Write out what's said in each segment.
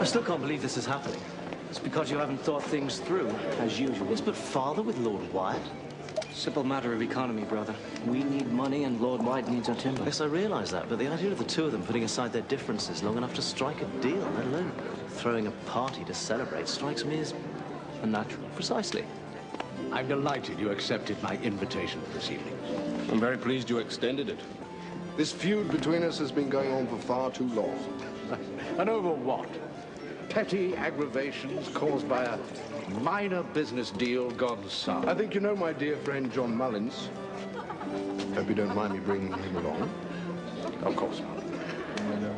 I still can't believe this is happening. It's because you haven't thought things through, as usual. Yes, but father with Lord Wyatt? Simple matter of economy, brother. We need money and Lord Wyatt needs our timber. Yes, I realise that, but the idea of the two of them putting aside their differences long enough to strike a deal, let alone throwing a party to celebrate, strikes me as unnatural. Precisely. I'm delighted you accepted my invitation this evening. I'm very pleased you extended it. This feud between us has been going on for far too long. And over what? Petty aggravations caused by a minor business deal gone sour. I think you know my dear friend John Mullins. Hope you don't mind me bringing him along. Of course not.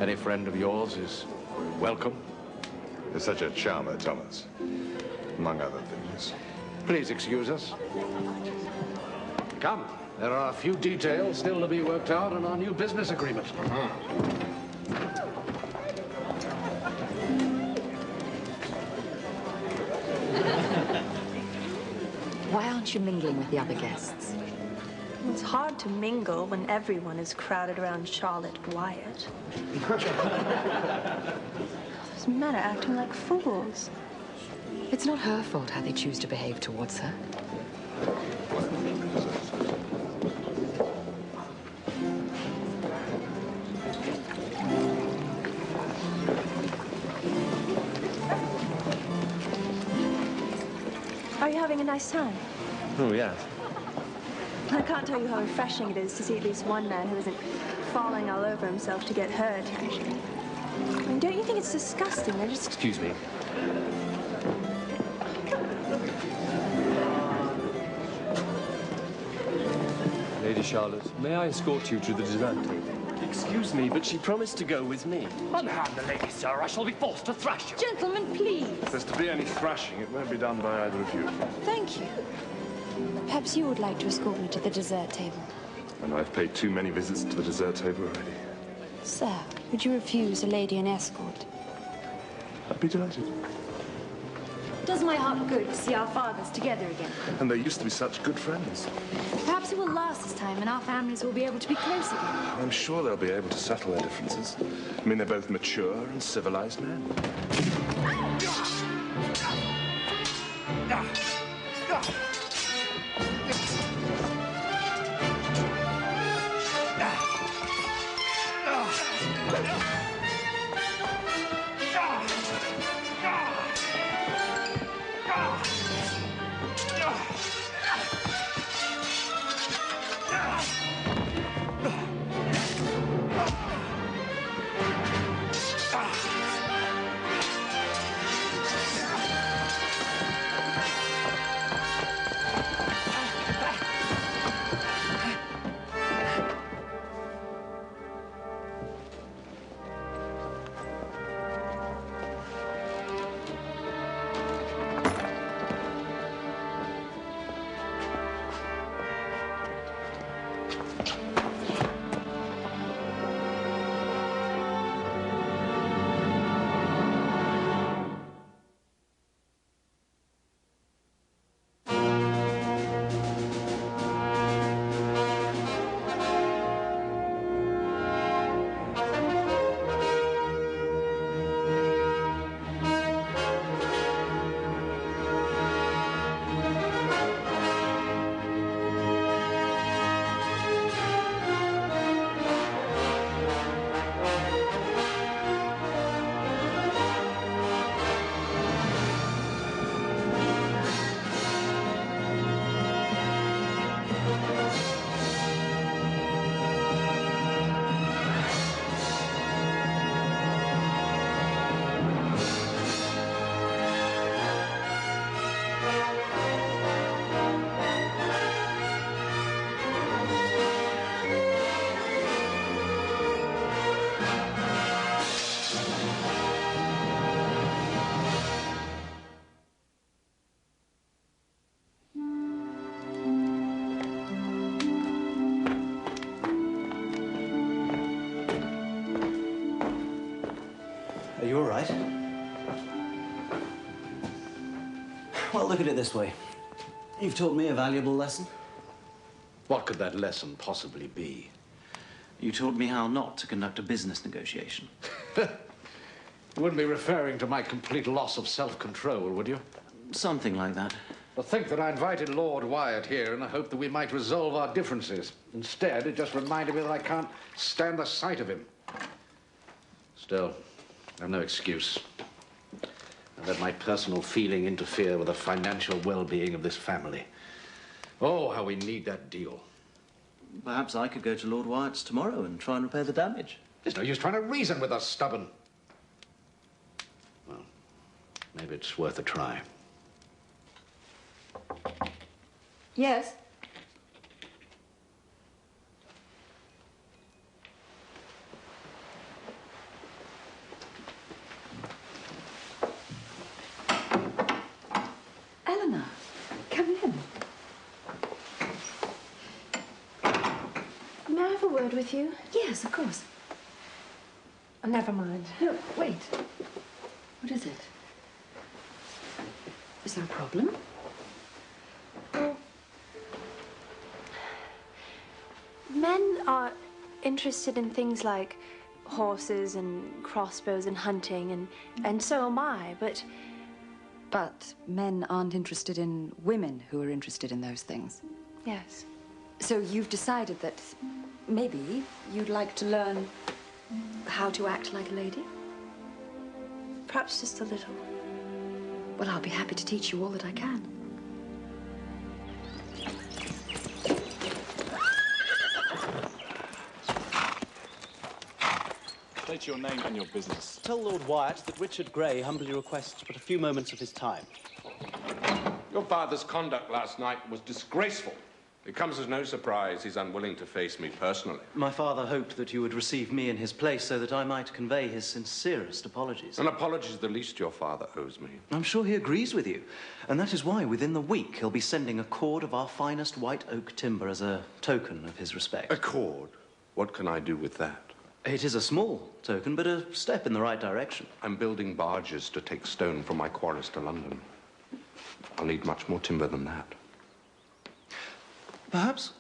Any friend of yours is welcome. You're such a charmer, Thomas, among other things. Please excuse us. Come, there are a few details still to be worked out on our new business agreement. Why aren't you mingling with the other guests? It's hard to mingle when everyone is crowded around Charlotte Wyatt. What's the matter, acting like fools? It's not her fault how they choose to behave towards her. Are you having a nice time? Oh, yeah. I can't tell you how refreshing it is to see at least one man who isn't falling all over himself to get her attention. I mean, don't you think it's disgusting? They're just... Excuse me. Lady Charlotte, may I escort you to the dessert table? Excuse me, but she promised to go with me. Unhand the lady, sir. I shall be forced to thrash you. Gentlemen, please. If there's to be any thrashing, it won't be done by either of you. Thank you. Perhaps you would like to escort me to the dessert table. And I've paid too many visits to the dessert table already. Sir, would you refuse a lady an escort? I'd be delighted. It does my heart good to see our fathers together again. And they used to be such good friends. Perhaps it will last this time and our families will be able to be close again. I'm sure they'll be able to settle their differences. I mean, they're both mature and civilized men. Are you all right? Well, look at it this way. You've taught me a valuable lesson. What could that lesson possibly be? You taught me how not to conduct a business negotiation. You wouldn't be referring to my complete loss of self-control, would you? Something like that. Well, think that I invited Lord Wyatt here in the hope that we might resolve our differences. Instead, it just reminded me that I can't stand the sight of him. Still, I've no excuse. I let my personal feeling interfere with the financial well-being of this family. Oh, how we need that deal. Perhaps I could go to Lord Wyatt's tomorrow and try and repair the damage. There's no use trying to reason with us, stubborn. Well, maybe it's worth a try. Yes? Eleanor, come in. May I have a word with you? Yes, of course. Oh, never mind. No, wait. What is it? Is there a problem? Well, men are interested in things like horses and crossbows and hunting, and so am I, but... But men aren't interested in women who are interested in those things. Yes. So you've decided that maybe you'd like to learn how to act like a lady? Perhaps just a little. Well, I'll be happy to teach you all that I can. State your name and your business. Tell Lord Wyatt that Richard Grey humbly requests but a few moments of his time. Your father's conduct last night was disgraceful. It comes as no surprise he's unwilling to face me personally. My father hoped that you would receive me in his place so that I might convey his sincerest apologies. An apology is the least your father owes me. I'm sure he agrees with you. And that is why, within the week, he'll be sending a cord of our finest white oak timber as a token of his respect. A cord? What can I do with that? It is a small token, but a step in the right direction. I'm building barges to take stone from my quarries to London. I'll need much more timber than that. Perhaps?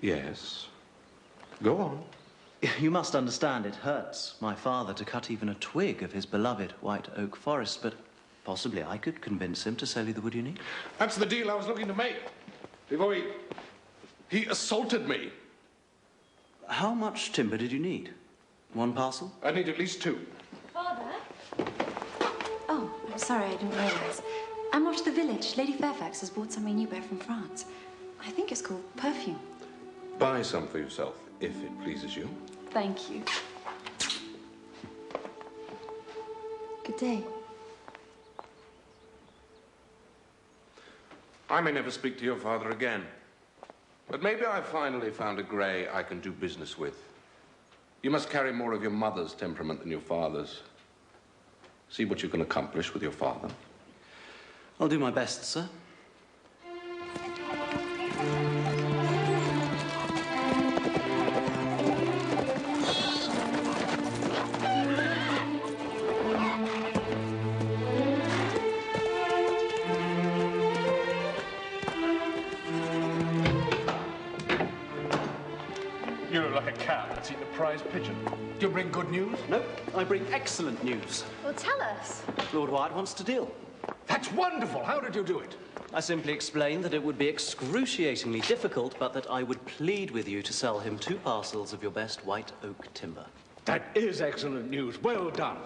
Yes. Go on. You must understand it hurts my father to cut even a twig of his beloved white oak forest, but possibly I could convince him to sell you the wood you need. That's the deal I was looking to make. Before he assaulted me. How much timber did you need? One parcel? I need at least 2. Father? Oh, I'm sorry, I didn't realize. I'm off to the village. Lady Fairfax has brought something new back from France. I think it's called perfume. Buy some for yourself, if it pleases you. Thank you. Good day. I may never speak to your father again. But maybe I finally found a Grey I can do business with. You must carry more of your mother's temperament than your father's. See what you can accomplish with your father. I'll do my best, sir. You look like a cat that's eaten a prize pigeon. Do you bring good news? No, I bring excellent news. Well, tell us. Lord Wyatt wants to deal. That's wonderful. How did you do it? I simply explained that it would be excruciatingly difficult, but that I would plead with you to sell him 2 parcels of your best white oak timber. That is excellent news. Well done.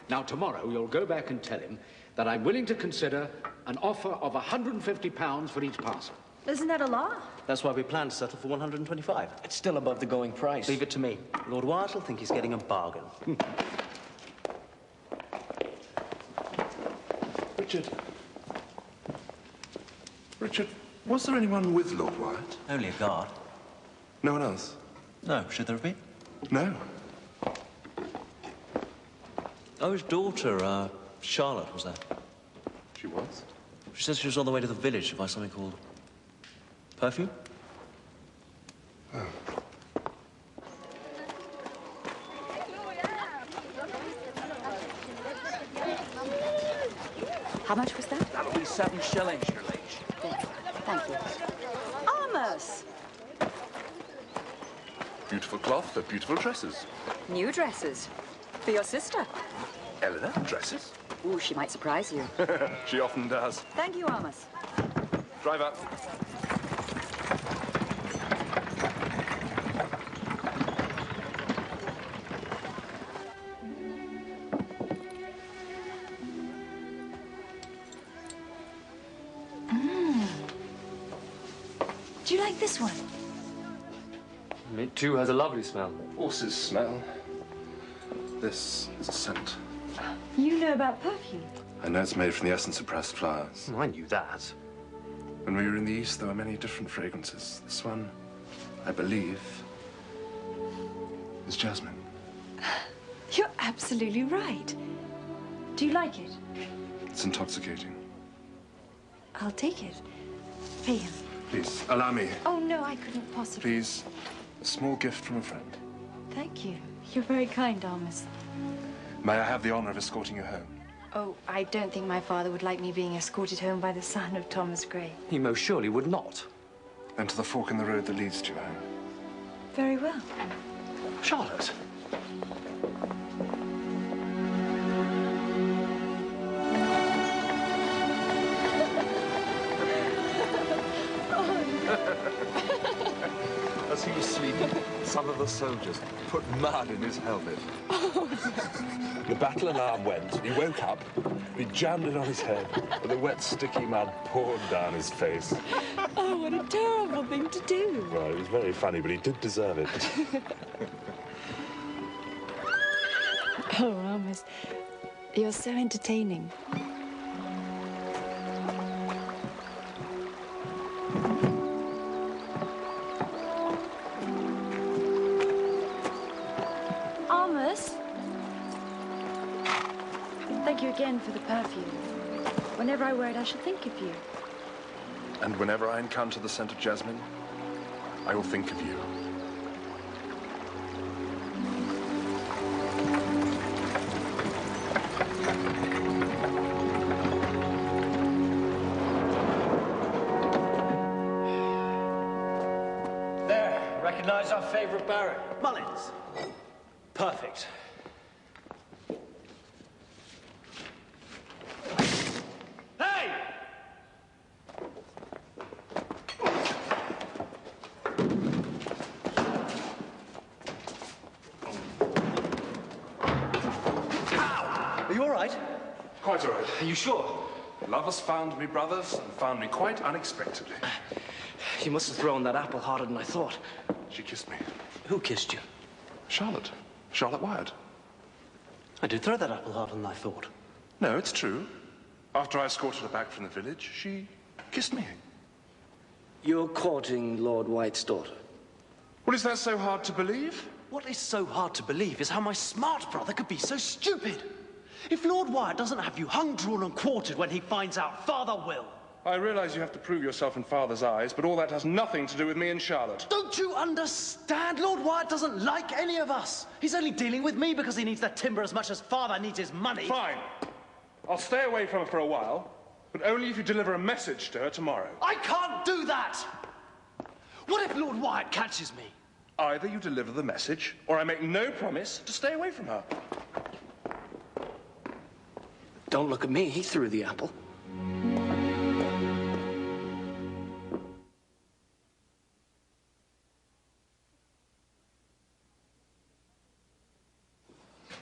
Now, tomorrow, you'll go back and tell him that I'm willing to consider an offer of £150 for each parcel. Isn't that a law? That's why we plan to settle for 125. It's still above the going price. Leave it to me. Lord Wyatt will think he's getting a bargain. Richard, was there anyone with Lord Wyatt? Only a guard. No one else? No, should there have been? No. Oh, his daughter, Charlotte, was there. She was? She says she was on the way to the village to buy something called perfume. Oh. How much was that? That'll be 7 shillings, your liege. There. Thank you. Armus! Beautiful cloth for beautiful dresses. New dresses. for your sister. Eleanor, dresses? Ooh, she might surprise you. She often does. Thank you, Armus. Drive up. Do you like this one? It too has a lovely smell. Horses smell. This is a scent. You know about perfume? I know it's made from the essence of pressed flowers. I knew that. When we were in the East, there were many different fragrances. This one, I believe, is jasmine. You're absolutely right. Do you like it? It's intoxicating. I'll take it. Pay him. Please, allow me. Oh, no, I couldn't possibly. Please, a small gift from a friend. Thank you. You're very kind, Armus. May I have the honor of escorting you home? Oh, I don't think my father would like me being escorted home by the son of Thomas Gray. He most surely would not. Then to the fork in the road that leads to you home. Very well. Charlotte. As he was sleeping, some of the soldiers put mud in his helmet. The battle alarm went, he woke up, he jammed it on his head, and the wet, sticky mud poured down his face. Oh, what a terrible thing to do. Well, it was very funny, but he did deserve it. Oh, Armus, you're so entertaining. Armus? Thank you again for the perfume. Whenever I wear it, I shall think of you. And whenever I encounter the scent of jasmine, I will think of you. There, recognize our favorite Baron. Mullins. Perfect. Hey! Are you all right? Quite all right. Are you sure? Love has found me, brothers, and found me quite unexpectedly. You must have thrown that apple harder than I thought. She kissed me. Who kissed you? Charlotte. Charlotte Wyatt. I did throw that apple harder than I thought. No, it's true. After I escorted her back from the village, she kissed me. You're courting Lord White's daughter? Well, is that so hard to believe? What is so hard to believe is how my smart brother could be so stupid. If Lord Wyatt doesn't have you hung, drawn, and quartered when he finds out, Father will. I realize you have to prove yourself in Father's eyes, but all that has nothing to do with me and Charlotte. Don't you understand? Lord Wyatt doesn't like any of us. He's only dealing with me because he needs the timber as much as Father needs his money. Fine. I'll stay away from her for a while, but only if you deliver a message to her tomorrow. I can't do that! What if Lord Wyatt catches me? Either you deliver the message, or I make no promise to stay away from her. Don't look at me. He threw the apple.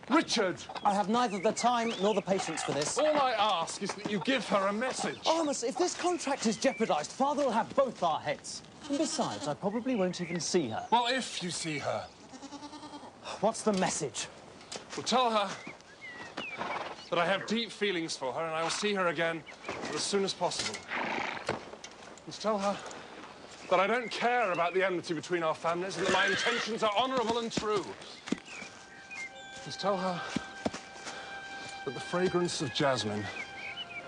Richard! I have neither the time nor the patience for this. All I ask is that you give her a message. Armus, if this contract is jeopardized, Father will have both our heads. And besides, I probably won't even see her. Well, if you see her. What's the message? Well, tell her that I have deep feelings for her and I will see her again as soon as possible. Just tell her that I don't care about the enmity between our families and that my intentions are honorable and true. Just tell her that the fragrance of jasmine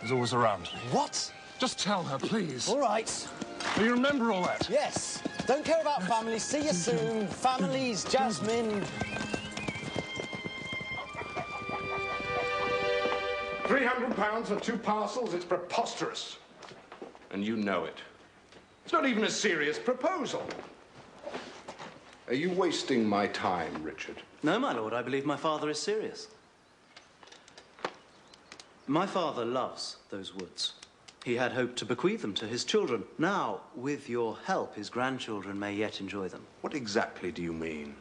is always around me. What? Just tell her, please. All right. Do you remember all that? Yes. Don't care about families. See you soon. Families, jasmine. £300 for 2 parcels? It's preposterous. And you know it. It's not even a serious proposal. Are you wasting my time, Richard? No, my lord, I believe my father is serious. My father loves those woods. He had hoped to bequeath them to his children. Now, with your help, his grandchildren may yet enjoy them. What exactly do you mean?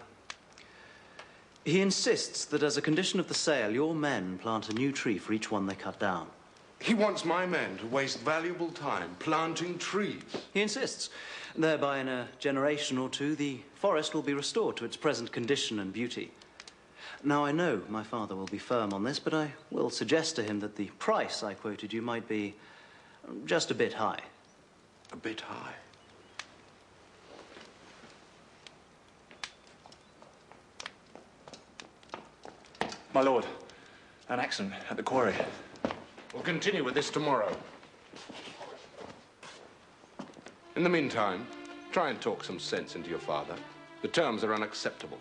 He insists that as a condition of the sale, your men plant a new tree for each one they cut down. He wants my men to waste valuable time planting trees. He insists. Thereby, in a generation or two, the forest will be restored to its present condition and beauty. Now, I know my father will be firm on this, but I will suggest to him that the price I quoted you might be just a bit high. A bit high? My lord, an accident at the quarry. We'll continue with this tomorrow. In the meantime, try and talk some sense into your father. The terms are unacceptable.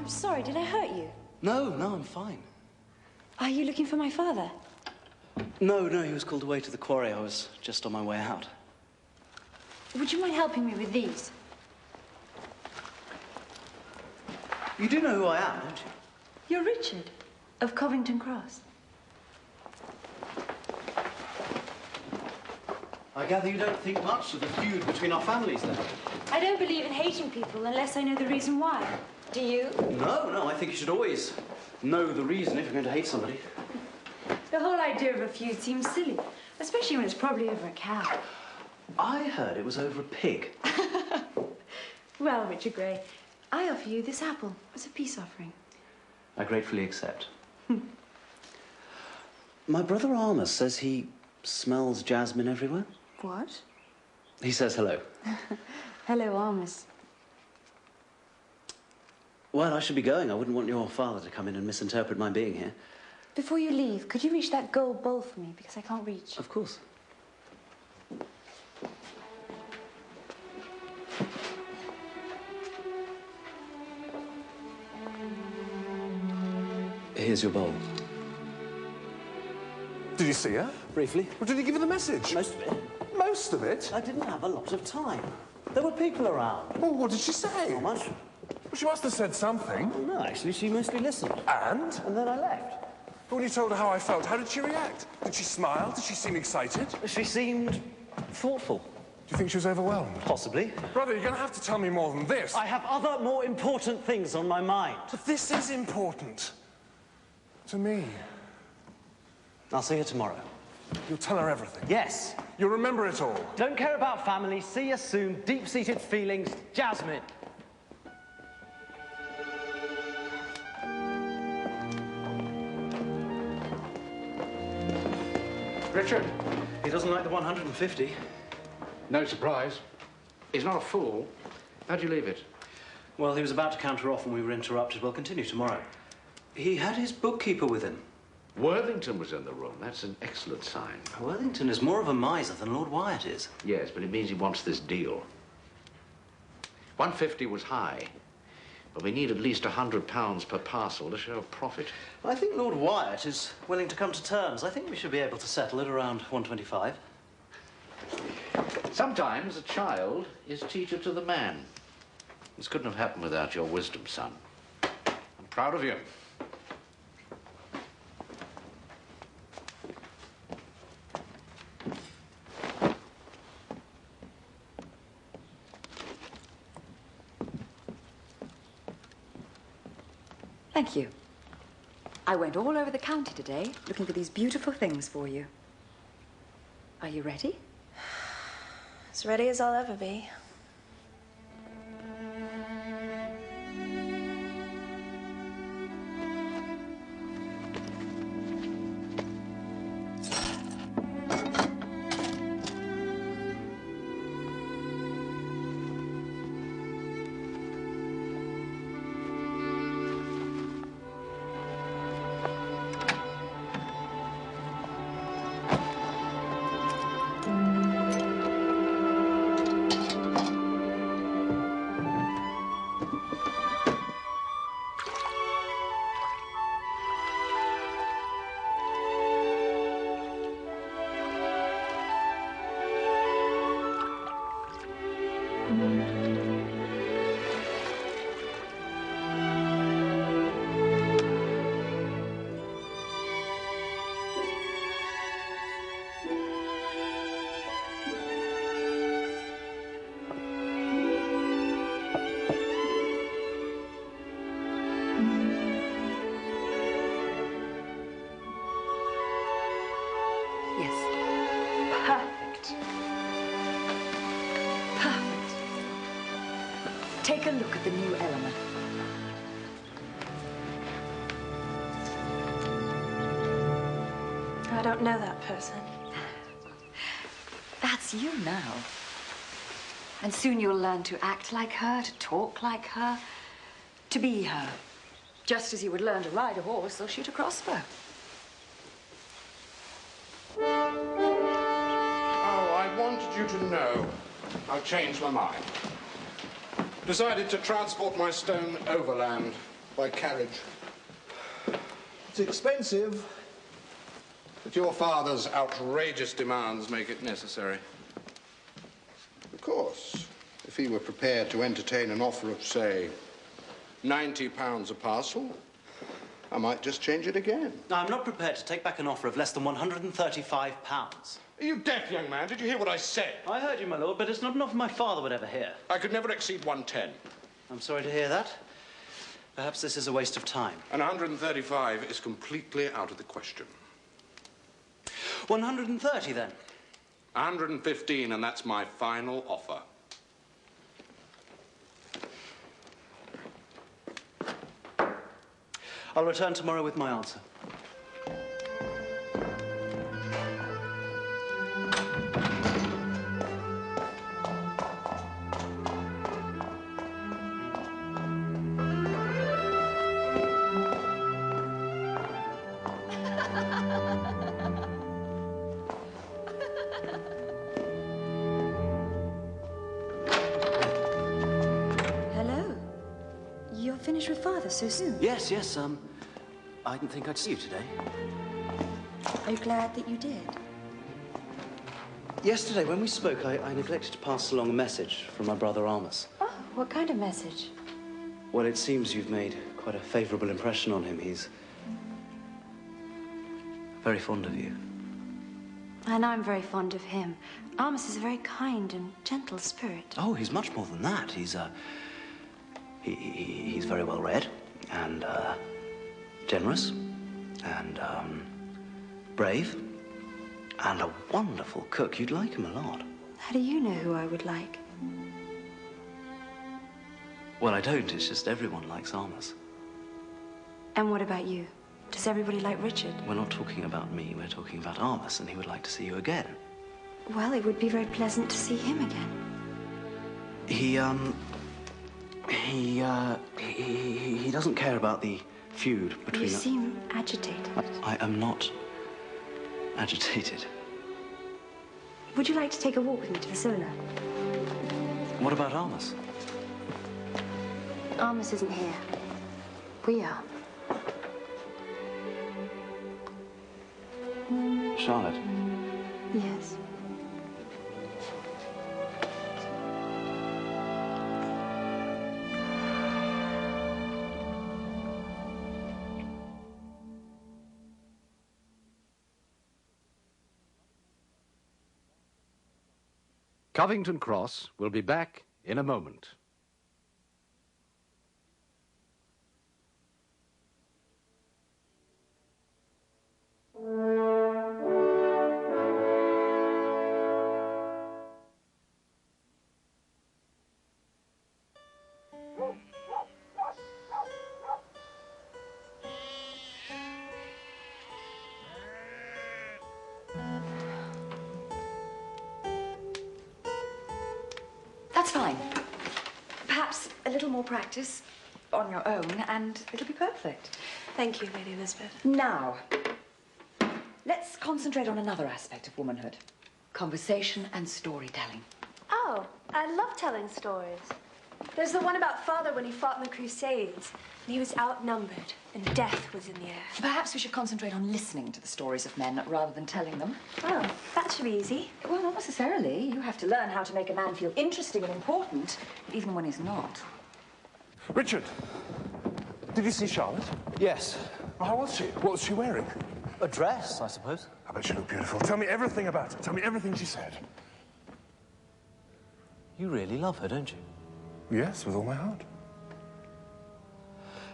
Sorry, did I hurt you? No, I'm fine. Are you looking for my father? No, he was called away to the quarry. I was just on my way out. Would you mind helping me with these? You do know who I am, don't you? You're Richard, of Covington Cross. I gather you don't think much of the feud between our families, then? I don't believe in hating people unless I know the reason why. Do you? No, I think you should always know the reason if you're going to hate somebody. The whole idea of a feud seems silly, especially when it's probably over a cow. I heard it was over a pig. Well, Richard Grey, I offer you this apple as a peace offering. I gratefully accept. My brother Armus says he smells jasmine everywhere. What? He says hello. Hello, Armus. Well, I should be going. I wouldn't want your father to come in and misinterpret my being here. Before you leave, could you reach that gold bowl for me? Because I can't reach. Of course. Here's your bowl. Did you see her? Briefly. Or did he give her the message? Most of it. Most of it? I didn't have a lot of time. There were people around. Well, what did she say? Not much. Well, she must have said something. No, actually, she mostly listened. And? And then I left. But when you told her how I felt, how did she react? Did she smile? Did she seem excited? She seemed thoughtful. Do you think she was overwhelmed? Possibly. Brother, you're going to have to tell me more than this. I have other, more important things on my mind. But this is important. To me. I'll see her tomorrow. You'll tell her everything? Yes. You'll remember it all? Don't care about family. See you soon. Deep-seated feelings. Jasmine. Richard. He doesn't like the 150. No surprise. He's not a fool. How'd you leave it? Well, he was about to counter off when we were interrupted. We'll continue tomorrow. He had his bookkeeper with him. Worthington was in the room. That's an excellent sign. Worthington is more of a miser than Lord Wyatt is. Yes, but it means he wants this deal. 150 was high, but we need at least £100 per parcel to show a profit. I think Lord Wyatt is willing to come to terms. I think we should be able to settle it around 125. Sometimes a child is teacher to the man. This couldn't have happened without your wisdom, son. I'm proud of you. Thank you. I went all over the county today looking for these beautiful things for you. Are you ready? As ready as I'll ever be. Take a look at the new Eleanor. I don't know that person. That's you now. And soon you'll learn to act like her, to talk like her, to be her. Just as you would learn to ride a horse or shoot a crossbow. Oh, I wanted you to know I've changed my mind. Decided to transport my stone overland by carriage. It's expensive, but your father's outrageous demands make it necessary. Of course, if he were prepared to entertain an offer of, say, £90 a parcel, I might just change it again. No, I'm not prepared to take back an offer of less than £135. Are you deaf, young man? Did you hear what I said? I heard you, my lord, but it's not an offer my father would ever hear. I could never exceed 110. I'm sorry to hear that. Perhaps this is a waste of time. And 135 is completely out of the question. 130, then? 115, and that's my final offer. I'll return tomorrow with my answer. Finished with Father so soon? Yes, yes, I didn't think I'd see you today. Are you glad that you did? Yesterday, when we spoke, I neglected to pass along a message from my brother Armus. Oh, what kind of message? Well, it seems you've made quite a favourable impression on him. He's very fond of you. And I'm very fond of him. Armus is a very kind and gentle spirit. Oh, he's much more than that. He's very well read and generous and brave and a wonderful cook. You'd like him a lot. How do you know who I would like? Well, I don't. It's just everyone likes Armus. And what about you? Does everybody like Richard? We're not talking about me. We're talking about Armus, and he would like to see you again. Well, it would be very pleasant to see him again. He doesn't care about the feud between us. You seem agitated. I am not agitated. Would you like to take a walk with me to the solar? What about Armus? Armus isn't here. We are. Charlotte? Yes. Covington Cross will be back in a moment. That's fine. Perhaps a little more practice on your own and it'll be perfect. Thank you, Lady Elizabeth. Now, let's concentrate on another aspect of womanhood. Conversation and storytelling. Oh, I love telling stories. There's the one about Father when he fought in the Crusades. And he was outnumbered, and death was in the air. Perhaps we should concentrate on listening to the stories of men rather than telling them. Oh, that should be easy. Well, not necessarily. You have to learn how to make a man feel interesting and important, even when he's not. Richard, did you see Charlotte? Yes. How was she? What was she wearing? A dress, I suppose. I bet she looked beautiful. Tell me everything about her. Tell me everything she said. You really love her, don't you? Yes, with all my heart.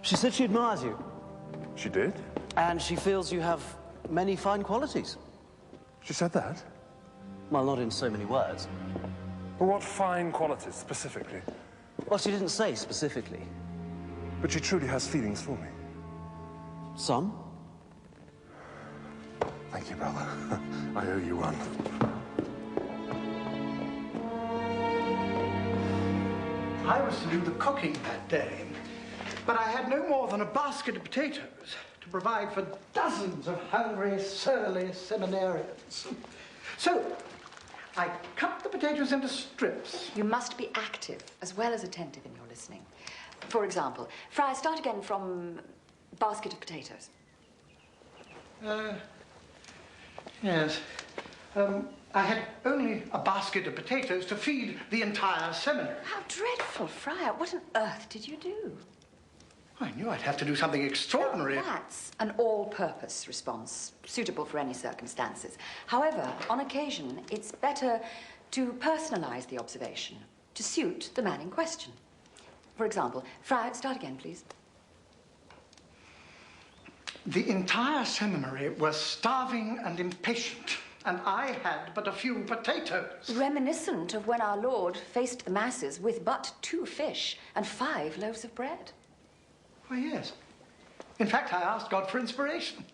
She said she admires you. She did? And she feels you have many fine qualities. She said that? Well, not in so many words. But what fine qualities, specifically? Well, she didn't say specifically. But she truly has feelings for me. Some? Thank you, brother. I owe you one. I was to do the cooking that day, but I had no more than a basket of potatoes to provide for dozens of hungry, surly seminarians. So, I cut the potatoes into strips. You must be active as well as attentive in your listening. For example, Fry, start again from basket of potatoes. Yes. I had only a basket of potatoes to feed the entire seminary. How dreadful, Friar. What on earth did you do? I knew I'd have to do something extraordinary. Well, that's an all-purpose response, suitable for any circumstances. However, on occasion, it's better to personalize the observation to suit the man in question. For example, Friar, start again, please. The entire seminary was starving and impatient, and I had but a few potatoes. Reminiscent of when our Lord faced the masses with but 2 fish and 5 loaves of bread. Why, yes. In fact, I asked God for inspiration.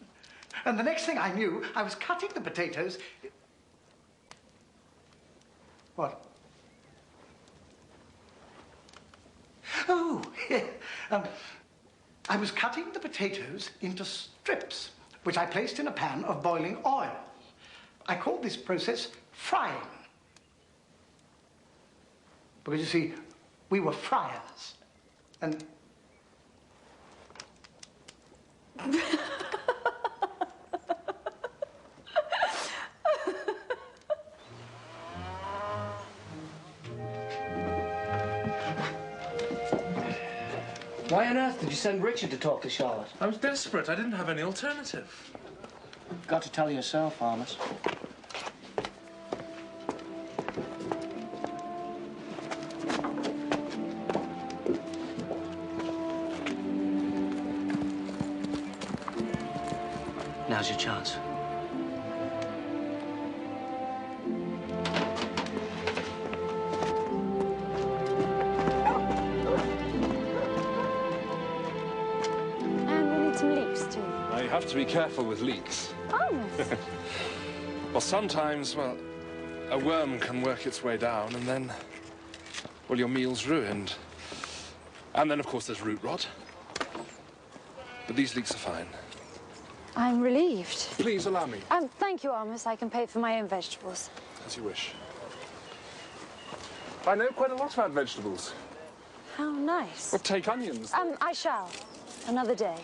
And the next thing I knew, I was cutting the potatoes. What? Oh, yeah. I was cutting the potatoes into strips, which I placed in a pan of boiling oil. I called this process frying. Because, you see, we were friars. And... Why on earth did you send Richard to talk to Charlotte? I was desperate. I didn't have any alternative. You've got to tell yourself, Armus. Now's your chance. You have to be careful with leeks. Armus! Well, sometimes, well, a worm can work its way down and then, well, your meal's ruined. And then, of course, there's root rot. But these leeks are fine. I'm relieved. Please allow me. Thank you, Armus. I can pay for my own vegetables. As you wish. I know quite a lot about vegetables. How nice. Well, take onions. I shall. Another day.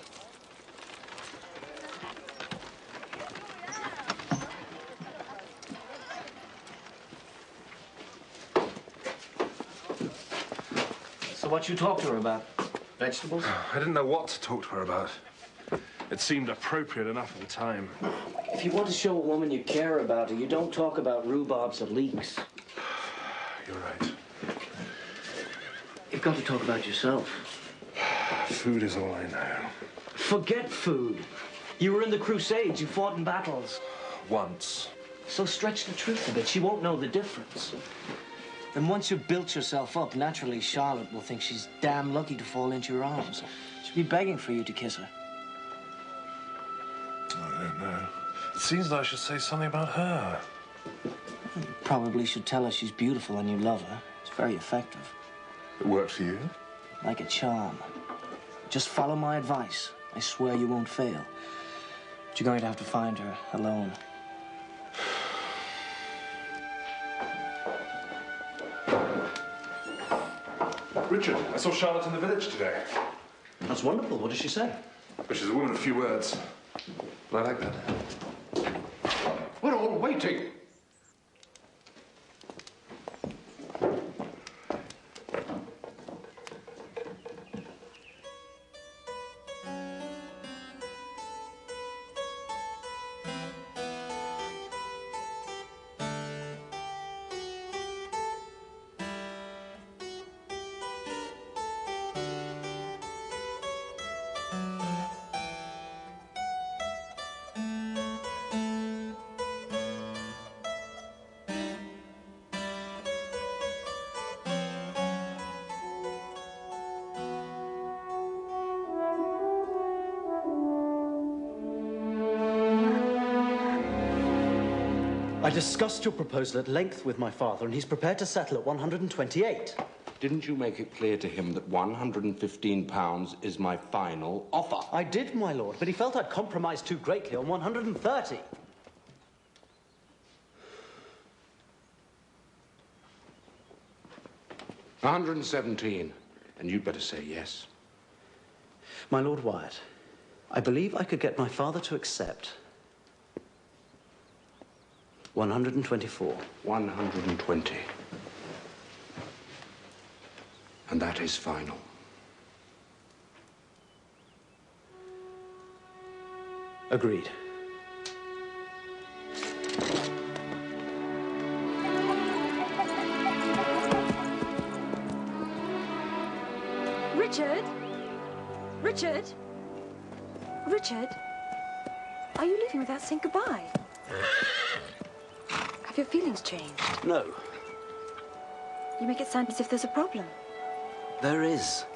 So what you talked to her about? Vegetables? I didn't know what to talk to her about. It seemed appropriate enough at the time. If you want to show a woman you care about her, you don't talk about rhubarbs or leeks. you're right. You've got to talk about yourself. Food is all I know. Forget food. You were in the Crusades. You fought in battles. Once. So stretch the truth a bit. She won't know the difference. And once you've built yourself up, naturally Charlotte will think she's damn lucky to fall into your arms. She'll be begging for you to kiss her. I don't know. It seems that I should say something about her. You probably should tell her she's beautiful and you love her. It's very effective. It worked for you? Like a charm. Just follow my advice. I swear you won't fail. But you're going to have to find her alone. Richard, I saw Charlotte in the village today. That's wonderful. What did she say? But she's a woman of few words. But I like that. We're all waiting. I discussed your proposal at length with my father, and he's prepared to settle at 128. Didn't you make it clear to him that £115 is my final offer? I did, my lord, but he felt I'd compromised too greatly on 130. £117, and you'd better say yes. My Lord Wyatt, I believe I could get my father to accept 124. 120. And that is final. Agreed. Richard? Richard? Richard? Are you leaving without saying goodbye? Have your feelings changed? No. You make it sound as if there's a problem. There is.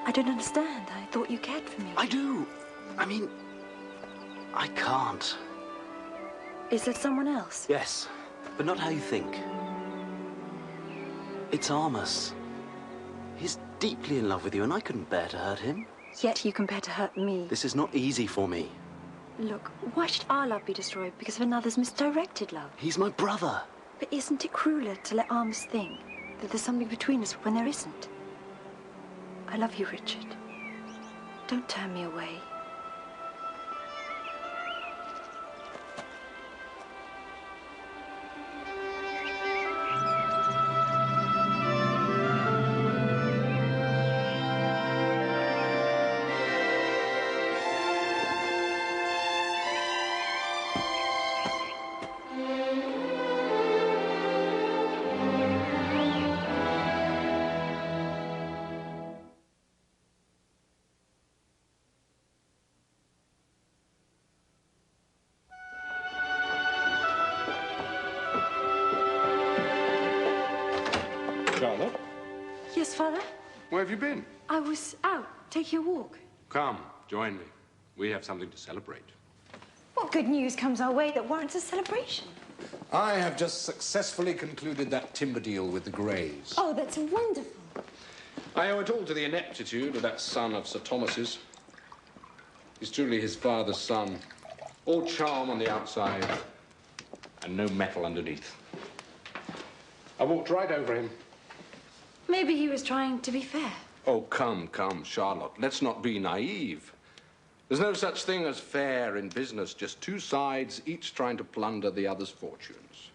I don't understand. I thought you cared for me. I do. I mean, I can't. Is there someone else? Yes, but not how you think. It's Armus. He's deeply in love with you, and I couldn't bear to hurt him. Yet you can bear to hurt me. This is not easy for me. Look, why should our love be destroyed because of another's misdirected love? He's my brother. But isn't it crueler to let Armus think that there's something between us when there isn't? I love you, Richard. Don't turn me away. Charlotte? Yes, Father? Where have you been? I was out, taking a walk. Come, join me. We have something to celebrate. What good news comes our way that warrants a celebration? I have just successfully concluded that timber deal with the Greys. Oh, that's wonderful. I owe it all to the ineptitude of that son of Sir Thomas's. He's truly his father's son. All charm on the outside and no metal underneath. I walked right over him. Maybe he was trying to be fair. Oh, come, come, Charlotte. Let's not be naive. There's no such thing as fair in business, just two sides, each trying to plunder the other's fortunes.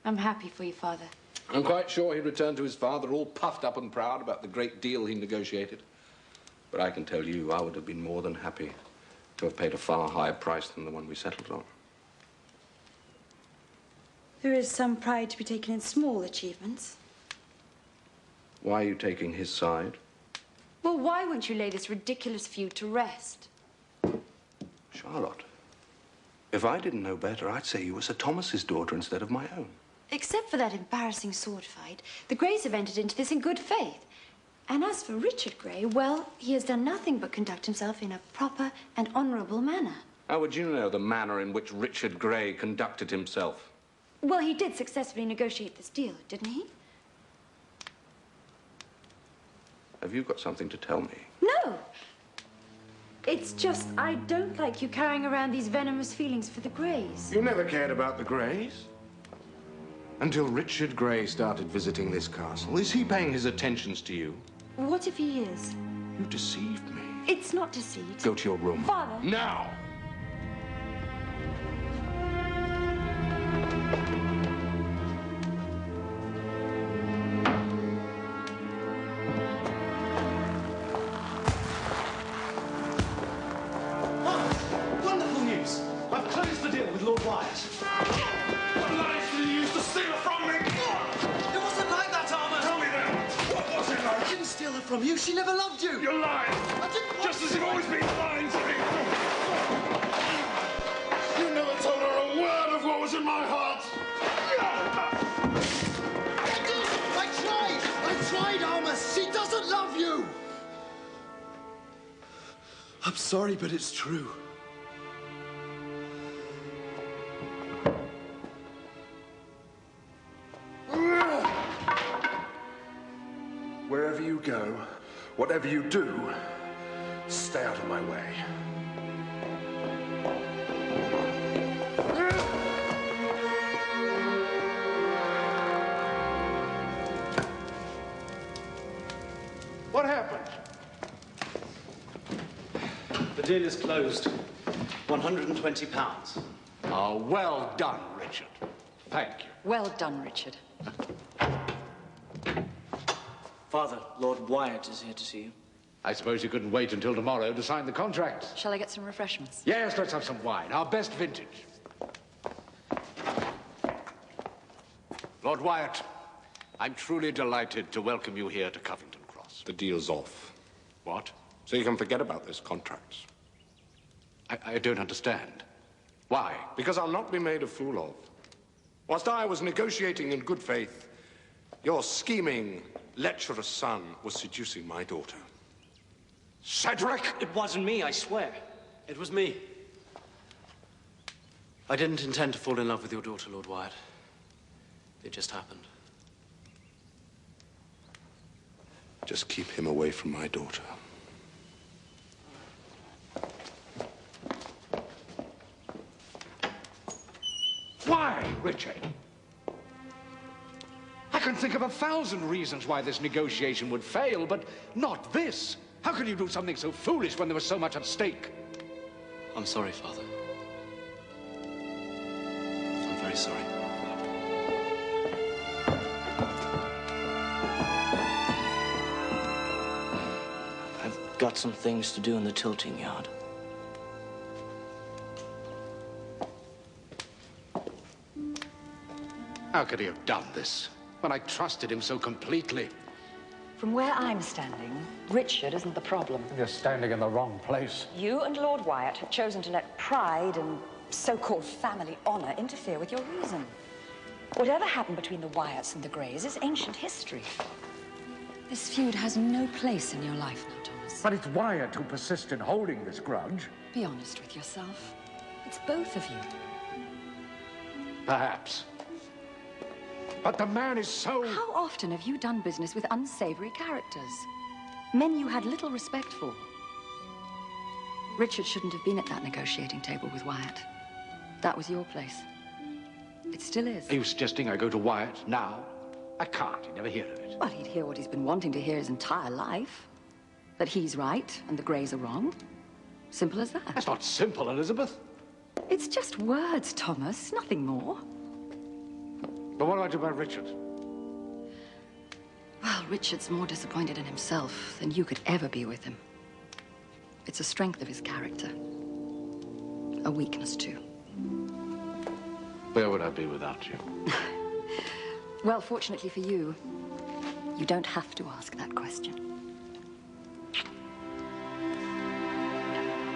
I'm happy for you, Father. I'm quite sure he returned to his father all puffed up and proud about the great deal he negotiated. But I can tell you, I would have been more than happy to have paid a far higher price than the one we settled on. There is some pride to be taken in small achievements. Why are you taking his side? Well, why won't you lay this ridiculous feud to rest? Charlotte, if I didn't know better, I'd say you were Sir Thomas's daughter instead of my own. Except for that embarrassing sword fight, the Greys have entered into this in good faith. And as for Richard Grey, well, he has done nothing but conduct himself in a proper and honourable manner. How would you know the manner in which Richard Grey conducted himself? Well, he did successfully negotiate this deal, didn't he? Have you got something to tell me? No! It's just, I don't like you carrying around these venomous feelings for the Greys. You never cared about the Greys? Until Richard Grey started visiting this castle. Is he paying his attentions to you? What if he is? You deceived me. It's not deceit. Go to your room. Father! Now! Wonderful news! I've closed the deal with Lord Wyatt. What lies did you use to steal her from me? It wasn't like that, Armus! Tell me then, what was it like? I didn't steal her from you. She never loved you. You're lying. I didn't want Just as you've always been lying to me. You never told her a word of what was in my heart. I tried, Armus. She doesn't love you. I'm sorry, but it's true. Wherever you go, whatever you do, stay out of my way. What happened? The deal is closed. £120. Oh, well done, Richard. Thank you. Well done, Richard. Father, Lord Wyatt is here to see you. I suppose you couldn't wait until tomorrow to sign the contract. Shall I get some refreshments? Yes, let's have some wine. Our best vintage. Lord Wyatt, I'm truly delighted to welcome you here to Covington Cross. The deal's off. What? So you can forget about this contract. I don't understand. Why? Because I'll not be made a fool of. Whilst I was negotiating in good faith, your scheming, lecherous son was seducing my daughter. Cedric! It wasn't me, I swear. It was me. I didn't intend to fall in love with your daughter, Lord Wyatt. It just happened. Just keep him away from my daughter. Why, Richard? I can think of 1,000 reasons why this negotiation would fail, but not this. How can you do something so foolish when there was so much at stake? I'm sorry, Father. I'm very sorry. I've got some things to do in the tilting yard. How could he have done this when I trusted him so completely? From where I'm standing, Richard isn't the problem. You're standing in the wrong place. You and Lord Wyatt have chosen to let pride and so-called family honour interfere with your reason. Whatever happened between the Wyatts and the Greys is ancient history. This feud has no place in your life now, Thomas. But it's Wyatt who persists in holding this grudge. Be honest with yourself. It's both of you. Perhaps. But the man is so... How often have you done business with unsavory characters? Men you had little respect for. Richard shouldn't have been at that negotiating table with Wyatt. That was your place. It still is. Are you suggesting I go to Wyatt now? I can't. He'd never hear of it. Well, he'd hear what he's been wanting to hear his entire life. That he's right and the Greys are wrong. Simple as that. That's not simple, Elizabeth. It's just words, Thomas. Nothing more. But what do I do about Richard? Well, Richard's more disappointed in himself than you could ever be with him. It's a strength of his character. A weakness, too. Where would I be without you? Well, fortunately for you, you don't have to ask that question.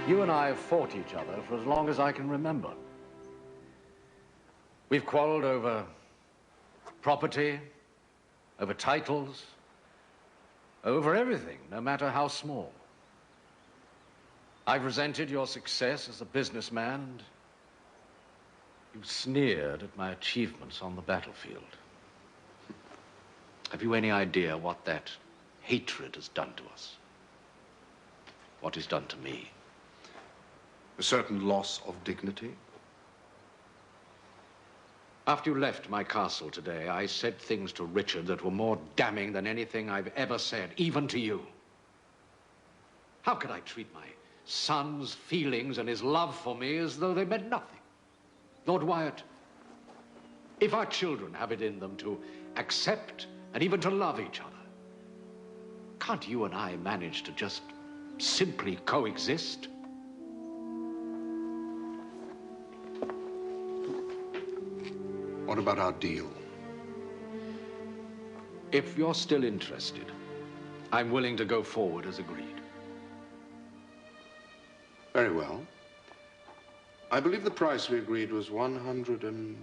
You and I have fought each other for as long as I can remember. We've quarreled over property, over titles, over everything, no matter how small. I've resented your success as a businessman, and you've sneered at my achievements on the battlefield. Have you any idea what that hatred has done to us? What it's done to me? A certain loss of dignity? After you left my castle today, I said things to Richard that were more damning than anything I've ever said, even to you. How could I treat my son's feelings and his love for me as though they meant nothing? Lord Wyatt, if our children have it in them to accept and even to love each other, can't you and I manage to just simply coexist? What about our deal? If you're still interested, I'm willing to go forward as agreed. Very well. I believe the price we agreed was £115.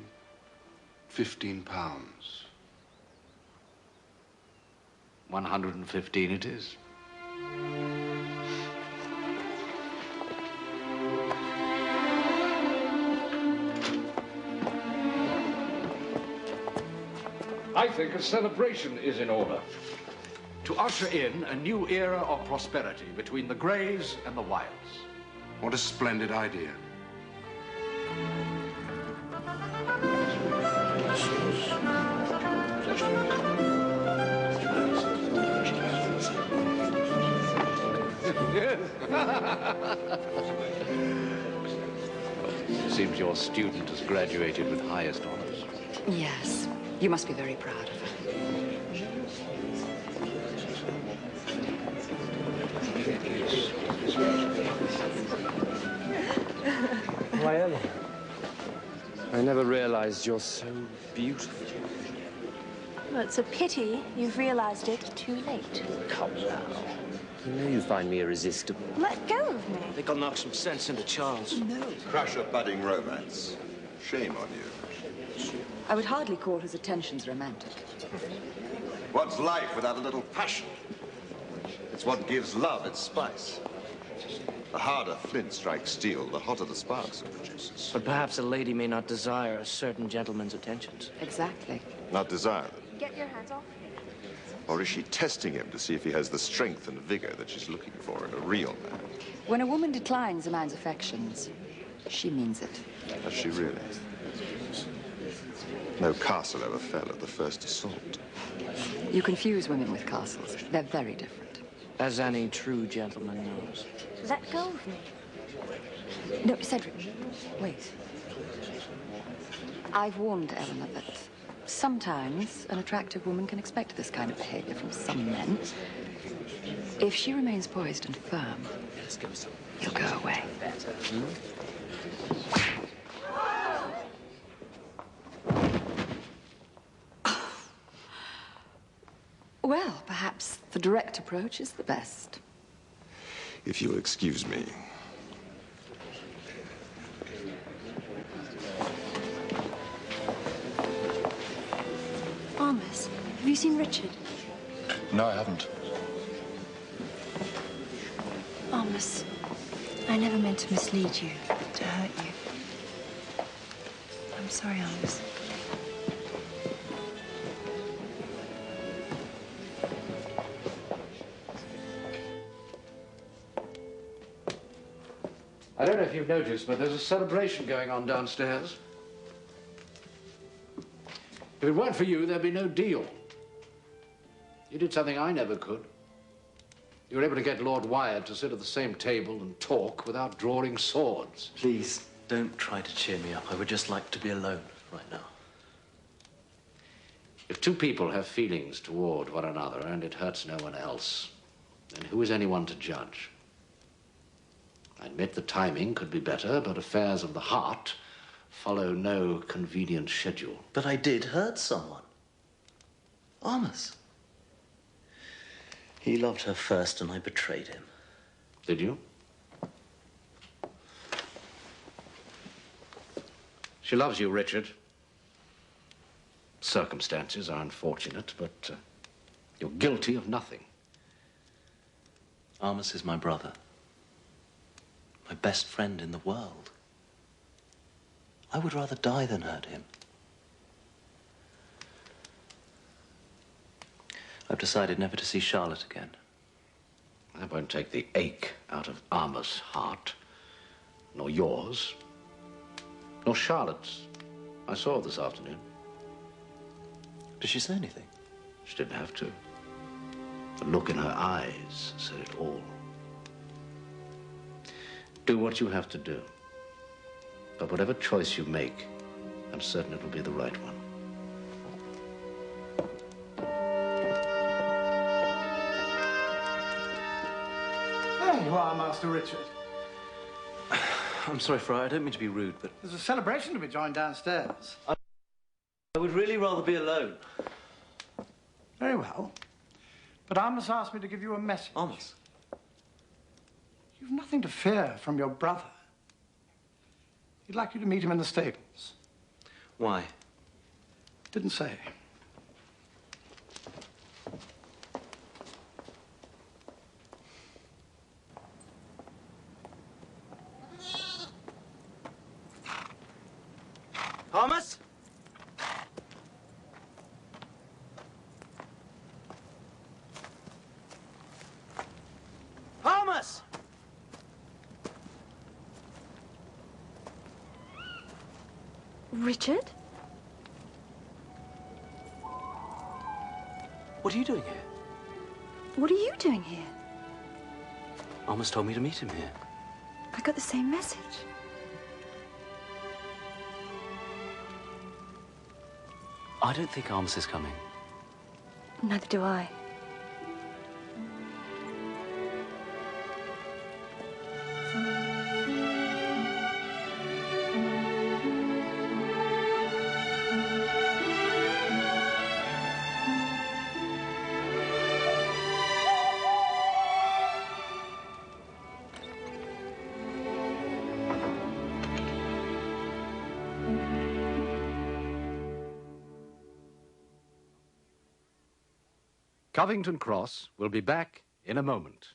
$115 it is. I think a celebration is in order to usher in a new era of prosperity between the Greys and the Wyatts. What a splendid idea. Seems your student has graduated with highest honors. Yes. You must be very proud of her. Why, Eleanor, I never realized you're so beautiful. Well, it's a pity you've realized it too late. Come now. You know you find me irresistible. Let go of me. I think I'll knock some sense into Charles. No. Crush a budding romance. Shame on you. I would hardly call his attentions romantic. What's life without a little passion? It's what gives love its spice. The harder flint strikes steel, the hotter the sparks it produces. But perhaps a lady may not desire a certain gentleman's attentions. Exactly. Not desire them. Get your hands off me. Or is she testing him to see if he has the strength and vigor that she's looking for in a real man? When a woman declines a man's affections, she means it. Does she really? No castle ever fell at the first assault. You confuse women with castles. They're very different. As any true gentleman knows. Let go of me. No, Cedric, wait. I've warned Eleanor that sometimes an attractive woman can expect this kind of behavior from some men. If she remains poised and firm, he'll go away. Well, perhaps the direct approach is the best. If you'll excuse me. Armus, have you seen Richard? No, I haven't. Armus, I never meant to mislead you, to hurt you. I'm sorry, Armus. I don't know if you've noticed, but there's a celebration going on downstairs. If it weren't for you, there'd be no deal. You did something I never could. You were able to get Lord Wyatt to sit at the same table and talk without drawing swords. Please, don't try to cheer me up. I would just like to be alone right now. If two people have feelings toward one another and it hurts no one else, then who is anyone to judge? I admit the timing could be better, but affairs of the heart follow no convenient schedule. But I did hurt someone. Armus. He loved her first and I betrayed him. Did you? She loves you, Richard. Circumstances are unfortunate, but you're guilty of nothing. Armus is my brother. My best friend in the world. I would rather die than hurt him. I've decided never to see Charlotte again. That won't take the ache out of Armus' heart. Nor yours. Nor Charlotte's. I saw her this afternoon. Did she say anything? She didn't have to. The look in her eyes said it all. Do what you have to do. But whatever choice you make, I'm certain it will be the right one. There you are, Master Richard. I'm sorry, Friar, I don't mean to be rude, but... There's a celebration to be joined downstairs. I would really rather be alone. Very well. But Armus asked me to give you a message. Armus? You've nothing to fear from your brother. He'd like you to meet him in the stables. Why? Didn't say. Armus? Armus! Richard? What are you doing here? What are you doing here? Armus told me to meet him here. I got the same message. I don't think Armus is coming. Neither do I. Covington Cross will be back in a moment.